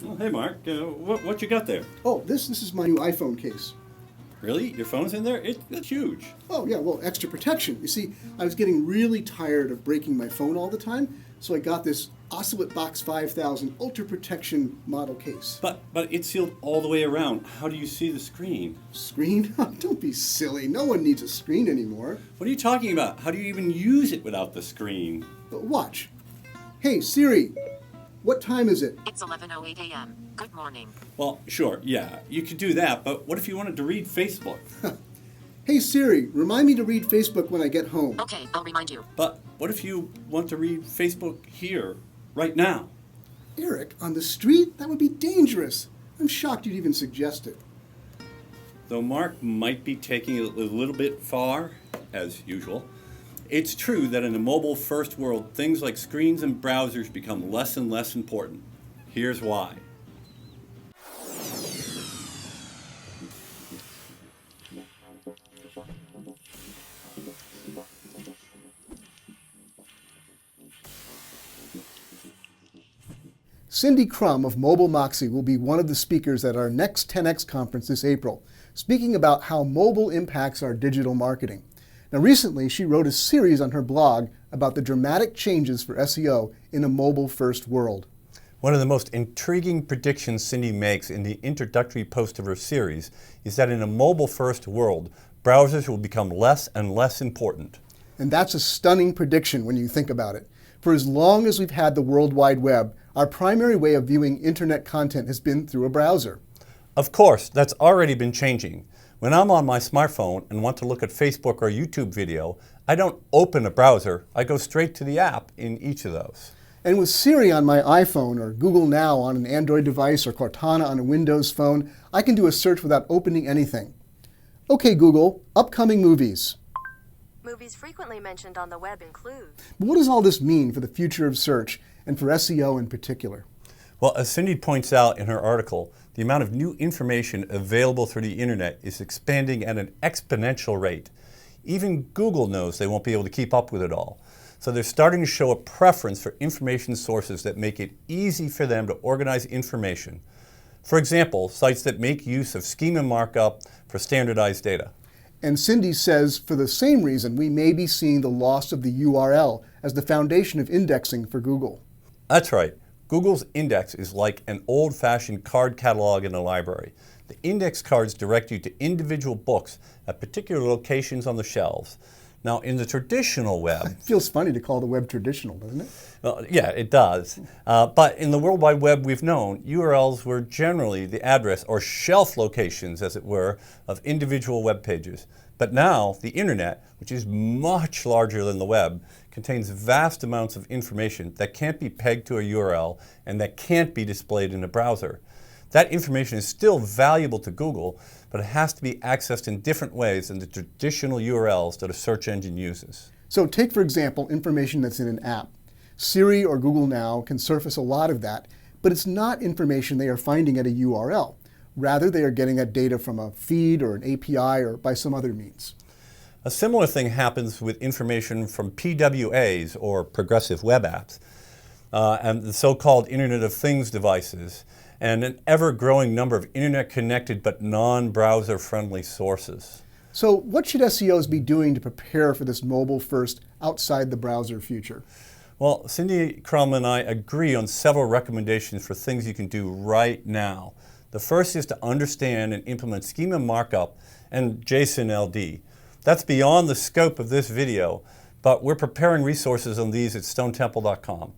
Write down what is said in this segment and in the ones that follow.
Well, hey, Mark. What you got there? Oh, this is my new iPhone case. Really? Your phone's in there? That's huge. Oh, yeah, well, extra protection. You see, I was getting really tired of breaking my phone all the time, so I got this Oscillate Box 5000 Ultra Protection model case. But it's sealed all the way around. How do you see the screen? Screen? Don't be silly. No one needs a screen anymore. What are you talking about? How do you even use it without the screen? But watch. Hey, Siri, what time is it? It's 11:08 a.m. Good morning. Well, sure, yeah, you could do that, but what if you wanted to read Facebook? Hey, Siri, remind me to read Facebook when I get home. Okay, I'll remind you. But what if you want to read Facebook here, right now? Eric, on the street? That would be dangerous. I'm shocked you'd even suggest it. Though Mark might be taking it a little bit far, as usual, it's true that in a mobile-first world, things like screens and browsers become less and less important. Here's why. Cindy Krum of Mobile Moxie will be one of the speakers at our next 10X conference this April, speaking about how mobile impacts our digital marketing. Now, recently, she wrote a series on her blog about the dramatic changes for SEO in a mobile-first world. One of the most intriguing predictions Cindy makes in the introductory post of her series is that in a mobile-first world, browsers will become less and less important. And that's a stunning prediction when you think about it. For as long as we've had the World Wide Web, our primary way of viewing internet content has been through a browser. Of course, that's already been changing. When I'm on my smartphone and want to look at Facebook or YouTube video, I don't open a browser, I go straight to the app in each of those. And with Siri on my iPhone or Google Now on an Android device or Cortana on a Windows phone, I can do a search without opening anything. Okay, Google, upcoming movies. Movies frequently mentioned on the web include. But what does all this mean for the future of search and for SEO in particular? Well, as Cindy points out in her article, the amount of new information available through the internet is expanding at an exponential rate. Even Google knows they won't be able to keep up with it all. So they're starting to show a preference for information sources that make it easy for them to organize information. For example, sites that make use of schema markup for standardized data. And Cindy says for the same reason, we may be seeing the loss of the URL as the foundation of indexing for Google. That's right. Google's index is like an old-fashioned card catalog in a library. The index cards direct you to individual books at particular locations on the shelves. Now, in the traditional web... It feels funny to call the web traditional, doesn't it? Well, yeah, it does. But in the World Wide Web we've known, URLs were generally the address or shelf locations, as it were, of individual web pages. But now, the internet, which is much larger than the web, contains vast amounts of information that can't be pegged to a URL and that can't be displayed in a browser. That information is still valuable to Google, but it has to be accessed in different ways than the traditional URLs that a search engine uses. So take, for example, information that's in an app. Siri or Google Now can surface a lot of that, but it's not information they are finding at a URL. Rather, they are getting that data from a feed or an API or by some other means. A similar thing happens with information from PWAs, or progressive web apps, and the so-called Internet of Things devices, and an ever-growing number of internet-connected but non-browser friendly sources. So what should SEOs be doing to prepare for this mobile-first, outside-the-browser future? Well, Cindy Krum and I agree on several recommendations for things you can do right now. The first is to understand and implement schema markup and JSONLD. That's beyond the scope of this video, but we're preparing resources on these at stonetemple.com.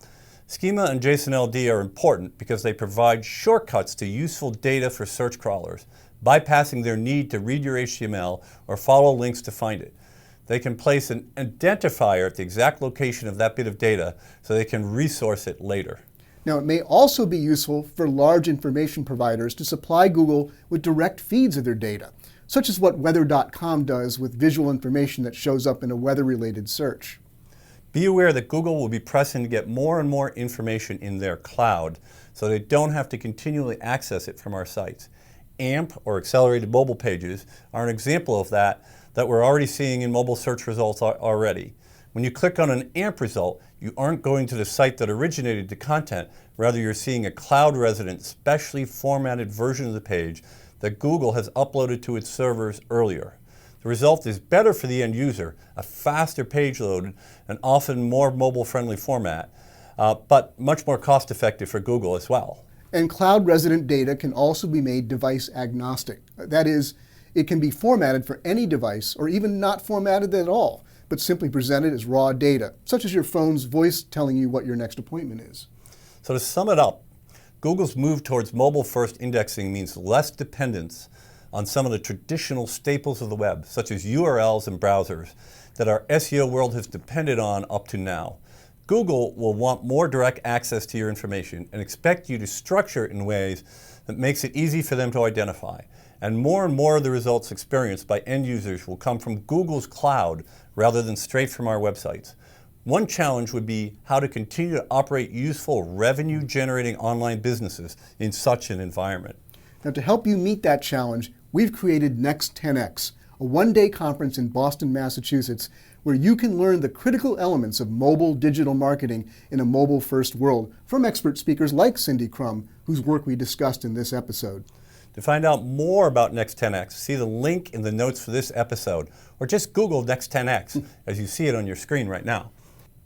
Schema and JSONLD are important because they provide shortcuts to useful data for search crawlers, bypassing their need to read your HTML or follow links to find it. They can place an identifier at the exact location of that bit of data so they can resource it later. Now, it may also be useful for large information providers to supply Google with direct feeds of their data, such as what weather.com does with visual information that shows up in a weather-related search. Be aware that Google will be pressing to get more and more information in their cloud so they don't have to continually access it from our sites. AMP, or accelerated mobile pages, are an example of that we're already seeing in mobile search results already. When you click on an AMP result, you aren't going to the site that originated the content. Rather, you're seeing a cloud resident, specially formatted version of the page that Google has uploaded to its servers earlier. The result is better for the end user, a faster page load, and often more mobile-friendly format, but much more cost-effective for Google as well. And cloud resident data can also be made device agnostic. That is, it can be formatted for any device or even not formatted at all, but simply presented as raw data, such as your phone's voice telling you what your next appointment is. So to sum it up, Google's move towards mobile-first indexing means less dependence on some of the traditional staples of the web, such as URLs and browsers, that our SEO world has depended on up to now. Google will want more direct access to your information and expect you to structure it in ways that makes it easy for them to identify. And more of the results experienced by end users will come from Google's cloud rather than straight from our websites. One challenge would be how to continue to operate useful revenue-generating online businesses in such an environment. Now, to help you meet that challenge, we've created Next 10X, a one-day conference in Boston, Massachusetts, where you can learn the critical elements of mobile digital marketing in a mobile-first world from expert speakers like Cindy Krum, whose work we discussed in this episode. To find out more about Next 10X, see the link in the notes for this episode, or just Google Next 10X as you see it on your screen right now.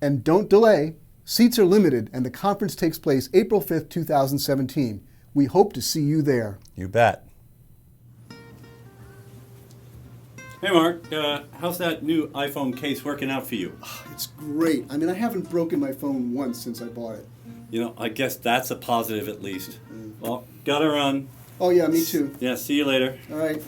And don't delay. Seats are limited, and the conference takes place April 5th, 2017. We hope to see you there. You bet. Hey Mark, how's that new iPhone case working out for you? It's great. I mean, I haven't broken my phone once since I bought it. You know, I guess that's a positive at least. Well, gotta run. Oh yeah, me too. Yeah, see you later. All right.